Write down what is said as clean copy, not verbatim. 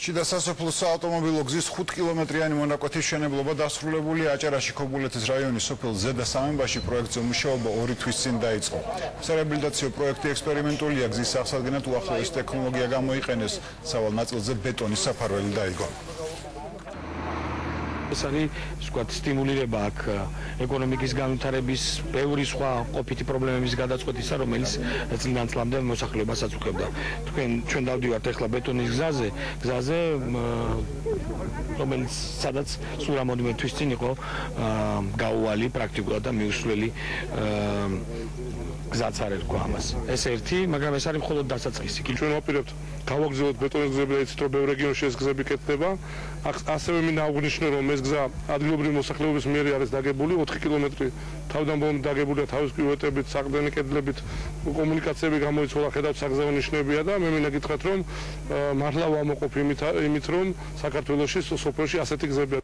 შიდა სასოფლო საავტომობილო გზის 5 კილომეტრიანი მონაკვეთის მშენებლობა დასრულებული აჭარაში ქობულეთის რაიონის სოფელ ზედა სამენბაში პროექტზე მუშაობა 2 თვის წინ დაიწყო. სარეაბილიტაციო პროექტი ექსპერიმენტულია, გზის აღსადგენად უახლოესი ტექნოლოგია გამოიყენეს, სავალ ნაწილზე ბეტონის საფარველი დაიგო. ეს არის ვთქვათ სტიმულირება აქ ეკონომიკის განვითარების ბევრი სხვა ყოფითი პრობლემების გადაწყვეტისა, რომელიც წლიდან წლამდე მოსახლეობას აწუხებდა. ჩვენ დავდივართ ახლა ბეტონის გზაზე, რომელიც სადაც სულ რამოდენიმე თვის წინ იყო გაუვალი პრაქტიკულად და მიუსვლელი გზაც არ ერქვა ამას. ეს ერთი, მაგრამ ეს არის მხოლოდ დასაწყისი. ჩვენ ვაპირებთ გავაგზავნოთ ბეტონის გზები და იცით რომ ბევრ რეგიონში ეს გზები კეთდება. ასევე მინდა აღვნიშნო რომ ეს გზა ადგილობრივი მოსახლეობის მიერ არის დაგებული 4 კილომეტრი თავიდან ბოლომდე დაგებულია თავის კილომეტრებით, საყრდენი კედლებით, კომუნიკაციები გამოიცვალა, ხედავთ საგზაო ნიშნებია და მე მინდა გითხრათ რომ მართლა ვამოყოფ იმით რომ საქართველოში სოფელში ასეთი გზებია.